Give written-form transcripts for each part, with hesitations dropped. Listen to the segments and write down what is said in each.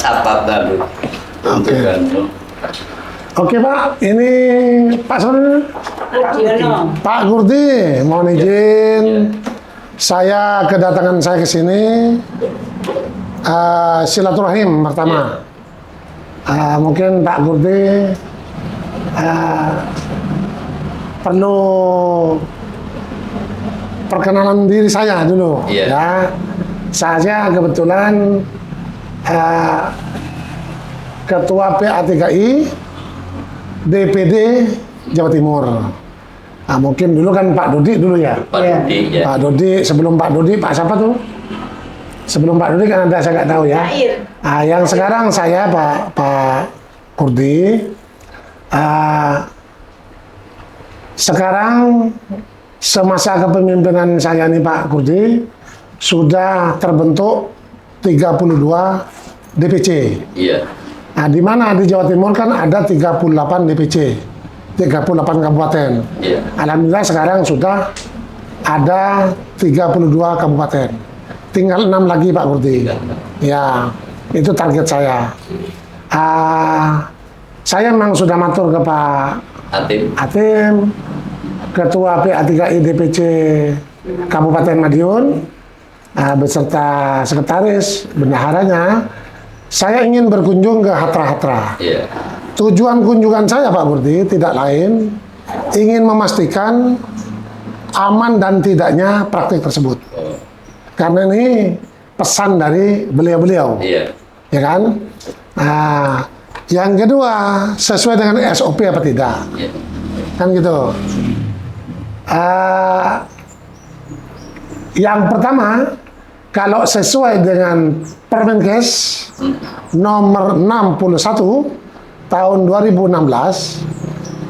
apa lu? Oke. Oke Pak, ini Pak Sono. Pak Gurdi, mohon izin saya kedatangan saya ke sini silaturahim pertama. Mungkin Pak Gurdi perlu perkenalan diri saya dulu. Ya, saya kebetulan Ketua PA3I DPD Jawa Timur. Nah, mungkin dulu kan Pak Dodi dulu ya. Dodi, ya. Pak Dodi, sebelum Pak Dodi Pak siapa tuh? Sebelum Pak Dodi kan ada, saya nggak tahu ya. Yang sekarang saya Pak Kurdi. Sekarang semasa kepemimpinan saya nih Pak Kurdi sudah terbentuk 32 DPC. Iya. Nah, di mana di Jawa Timur kan ada 38 DPC, 38 kabupaten. Iya. Alhamdulillah sekarang sudah ada 32 kabupaten. Tinggal 6 lagi Pak Kurdi. Ya, itu target saya. Saya memang sudah matur ke Pak Atim, Ketua PA3I DPC Kabupaten Madiun, beserta sekretaris, bendaharanya. Saya ingin berkunjung ke Hatra-Hatra. Iya. Tujuan kunjungan saya Pak Gurdi tidak lain ingin memastikan aman dan tidaknya praktik tersebut. Karena ini pesan dari beliau-beliau. Iya. Ya kan? Nah, yang kedua sesuai dengan SOP apa tidak? Iya. Kan gitu. Yang pertama, kalau sesuai dengan Permenkes nomor 61 tahun 2016,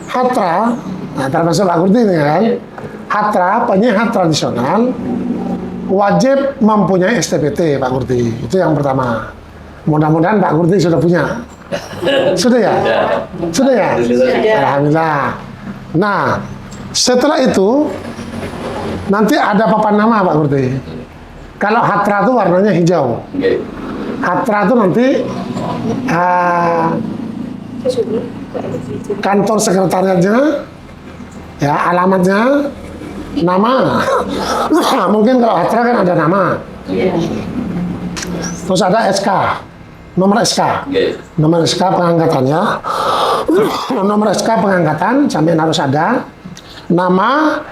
Hatra, nah termasuk Pak Gurdi ini kan, Hatra, penyiar tradisional wajib mempunyai STPT Pak Gurdi. Itu yang pertama. Mudah-mudahan Pak Gurdi sudah punya. Sudah ya? Sudah ya? Alhamdulillah. Nah, setelah itu nanti ada papan nama Pak Gurdi. Kalau Hatra itu warnanya hijau. Hatra itu nanti kantor sekretariatnya, ya alamatnya, nama. Mungkin kalau Hatra kan ada nama. Terus ada SK, nomor SK, nomor SK pengangkatannya, nomor SK pengangkatan sampai harus ada nama.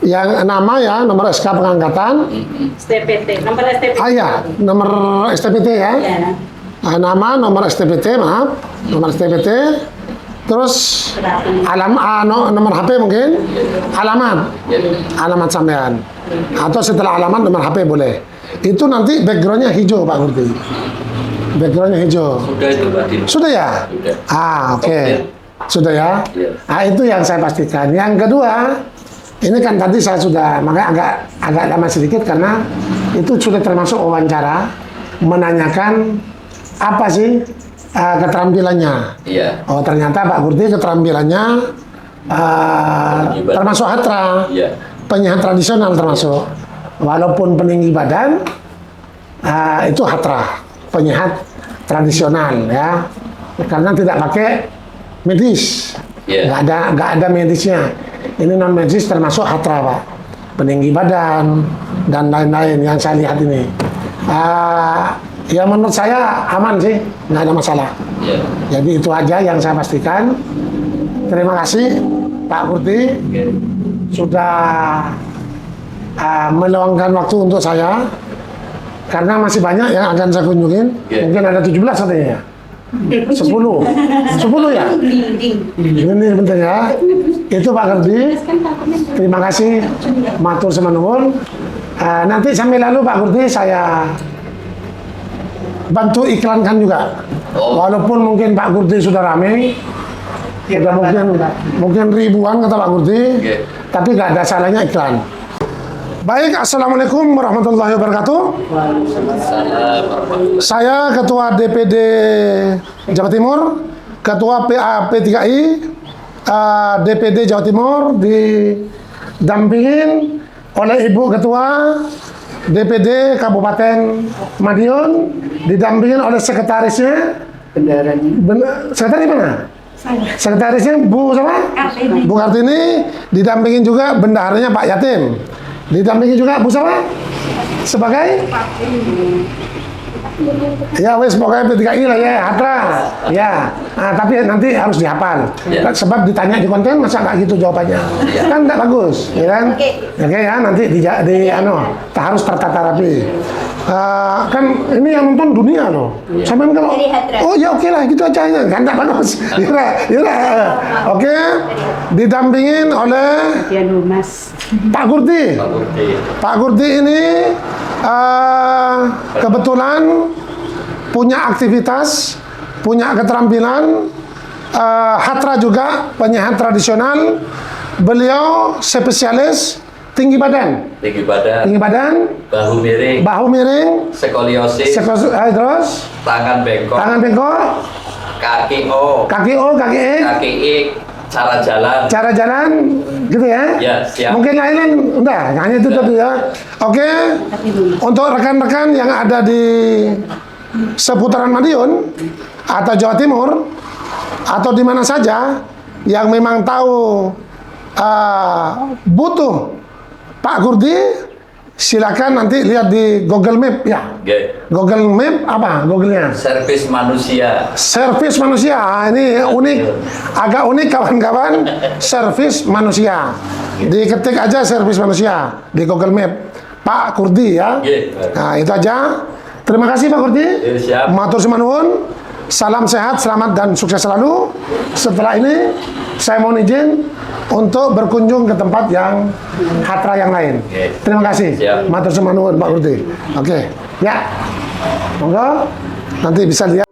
Yang nama ya, nomor SK pengangkatan, STPT, nomor STPT. Ya, nomor STPT ya. Nama, nomor STPT, maaf, nomor STPT. Terus nomor HP mungkin, alamat sampean. Atau setelah alamat nomor HP boleh. Itu nanti backgroundnya hijau Pak Gurdi. Backgroundnya hijau. Sudah itu Pak Din. Sudah ya? Sudah. Oke. Sudah ya? Itu yang saya pastikan. Yang kedua, ini kan tadi saya sudah, makanya agak lama sedikit karena itu sudah termasuk wawancara menanyakan apa sih keterampilannya. Iya. Oh ternyata Pak Gurdi keterampilannya termasuk Hatra, penyiar tradisional termasuk. Walaupun peninggi badan itu Hatra, penyiar tradisional ya, karena tidak pakai medis, nggak ada medisnya. Ini non medis termasuk Hatra Pak, peninggi badan dan lain-lain yang saya lihat ini. Ya menurut saya aman sih, nggak ada masalah. Jadi itu aja yang saya pastikan. Terima kasih Pak Gurdi sudah meluangkan waktu untuk saya, karena masih banyak yang akan saya kunjungin. Mungkin ada 17 katanya ya. 10 ya? Ini penting ya. Itu Pak Gurdi. Terima kasih. Matur sama nuwun. Nanti sambil lalu Pak Gurdi saya bantu iklankan juga. Walaupun mungkin Pak Gurdi sudah rame, sudah mungkin ribuan kata Pak Gurdi, tapi nggak ada salahnya iklan. Baik, assalamualaikum warahmatullahi wabarakatuh. Saya Ketua DPD Jawa Timur, Ketua PA3I DPD Jawa Timur, didampingin oleh Ibu Ketua DPD Kabupaten Madiun didampingin oleh sekretarisnya. Sekretaris mana? Sekretarisnya Bu siapa? Bu Kartini. Didampingin juga bendaharanya Pak Yatim. Didampingin juga Bu siapa? Sebagai? Ya wes pokoknya PTKI lah ya, Hatra. Ya. Nah, tapi nanti harus dihafal. Ya. Sebab ditanya di konten masa nggak gitu jawabannya. Kan nggak bagus, ya kan? Oke ya, nanti harus tertata rapi. Kan ini yang nonton dunia loh. Sampai kalau oh ya oke lah gitu aja ya. Kan nggak bagus. Yaudah. Oke. Didampingin oleh Pak Gurdi. Pak Gurdi ini kebetulan punya aktivitas, punya keterampilan, hatra juga, penyehat tradisional. Beliau spesialis tinggi badan, bahu miring, skoliosis, terus tangan bengkok, kaki E, cara jalan, gitu ya? Ya, siap. Mungkin lain udah, hanya itu tadi ya. Oke. Untuk rekan-rekan yang ada di seputaran Madiun atau Jawa Timur atau di mana saja yang memang tahu butuh Pak Gurdi, silakan nanti lihat di Google Map ya. Google Map apa Google-nya? Servis manusia. Servis manusia. Ini unik, agak unik kawan-kawan. Servis manusia. Diketik aja servis manusia di Google Map. Pak Gurdi ya. Nah itu aja. Terima kasih Pak Gurdi. Siap. Matur sembah nuwun. Salam sehat, selamat dan sukses selalu. Setelah ini saya mohon izin untuk berkunjung ke tempat yang hatra yang lain. Terima kasih. Siap. Matur sembah nuwun Pak Gurdi. Oke. Ya. Monggo. Nanti bisa lihat